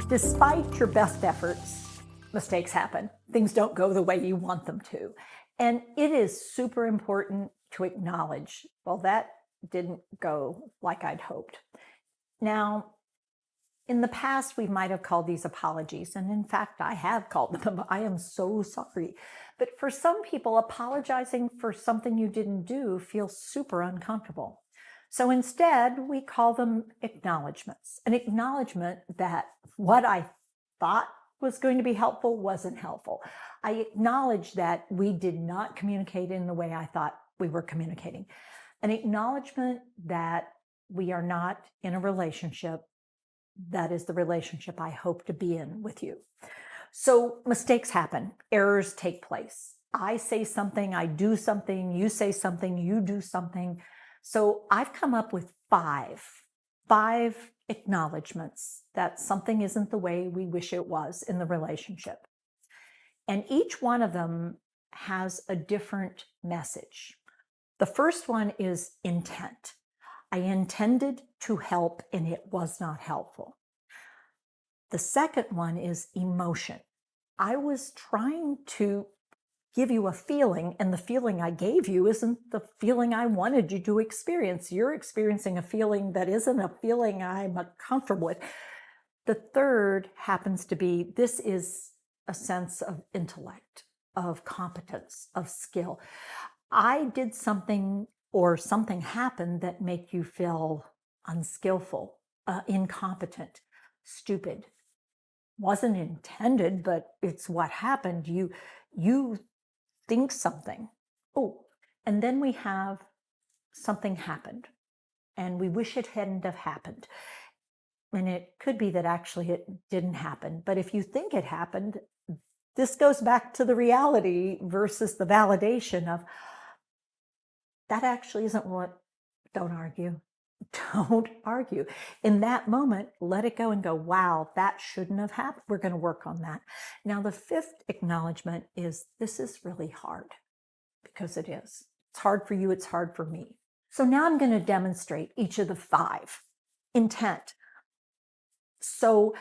Despite your best efforts, mistakes happen. Things don't go the way you want them to. And it is super important to acknowledge, well, that didn't go like I'd hoped. Now, in the past, we might have called these apologies. And in fact, I have called them, I am so sorry. But for some people, apologizing for something you didn't do feels super uncomfortable. So instead, we call them acknowledgments. An acknowledgement that what I thought was going to be helpful wasn't helpful. I acknowledge that we did not communicate in the way I thought we were communicating. An acknowledgement that we are not in a relationship that is the relationship I hope to be in with you. So mistakes happen, errors take place. I say something, I do something, you say something, you do something. So I've come up with five acknowledgments that something isn't the way we wish it was in the relationship. And each one of them has a different message. The first one is intent. I intended to help and it was not helpful. The second one is emotion. I was trying to give you a feeling, and the feeling I gave you isn't the feeling I wanted you to experience. You're experiencing a feeling that isn't a feeling I'm comfortable with. The third happens to be, this is a sense of intellect, of competence, of skill. I did something or something happened that make you feel unskillful, incompetent, stupid. Wasn't intended, but it's what happened. You think something. Oh, and then we have something happened and we wish it hadn't have happened. And it could be that actually it didn't happen. But if you think it happened, this goes back to the reality versus the validation of that actually isn't what, don't argue. Don't argue. In that moment, let it go and go, wow, that shouldn't have happened. We're going to work on that. Now, the fifth acknowledgement is this is really hard, because it is. It's hard for you. It's hard for me. So now I'm going to demonstrate each of the five. Intent. So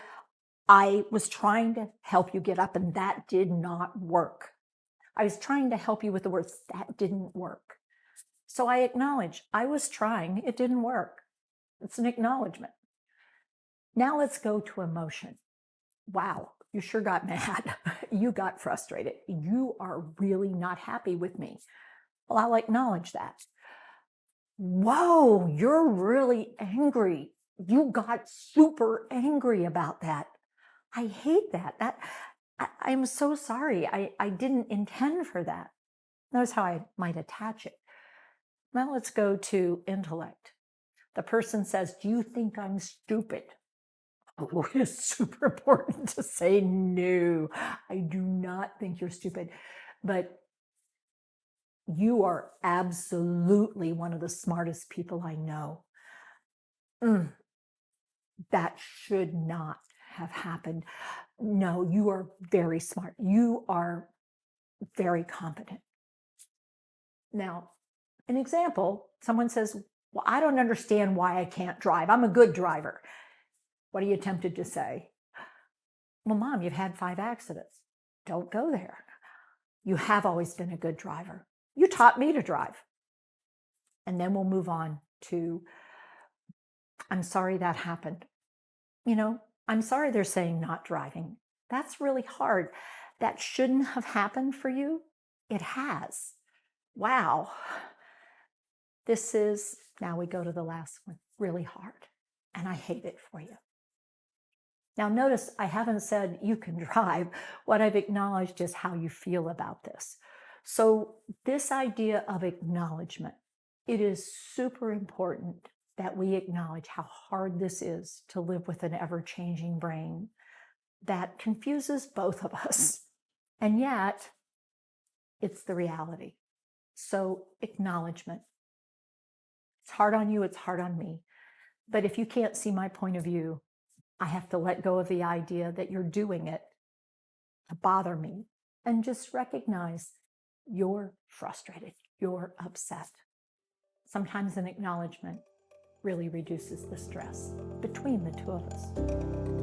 I was trying to help you get up and that did not work. I was trying to help you with the words that didn't work. So I acknowledge I was trying, it didn't work. It's an acknowledgement. Now let's go to emotion. Wow, you sure got mad. You got frustrated. You are really not happy with me. Well, I'll acknowledge that. Whoa, you're really angry. You got super angry about that. I hate that. I'm so sorry. I didn't intend for that. Notice how I might attach it. Now let's go to intellect. The person says, do you think I'm stupid? Oh, it is super important to say, no, I do not think you're stupid. But you are absolutely one of the smartest people I know. That should not have happened. No, you are very smart. You are very competent. Now, an example, someone says, well, I don't understand why I can't drive. I'm a good driver. What are you tempted to say? Well, Mom, you've had 5 accidents. Don't go there. You have always been a good driver. You taught me to drive. And then we'll move on to, I'm sorry that happened. I'm sorry they're saying not driving. That's really hard. That shouldn't have happened for you. It has. Wow. This is, now we go to the last one, really hard. And I hate it for you. Now notice I haven't said you can drive. What I've acknowledged is how you feel about this. So this idea of acknowledgement, it is super important that we acknowledge how hard this is to live with an ever-changing brain that confuses both of us. And yet, it's the reality. So acknowledgement. It's hard on you, it's hard on me. But if you can't see my point of view, I have to let go of the idea that you're doing it to bother me and just recognize you're frustrated, you're upset. Sometimes an acknowledgement really reduces the stress between the two of us.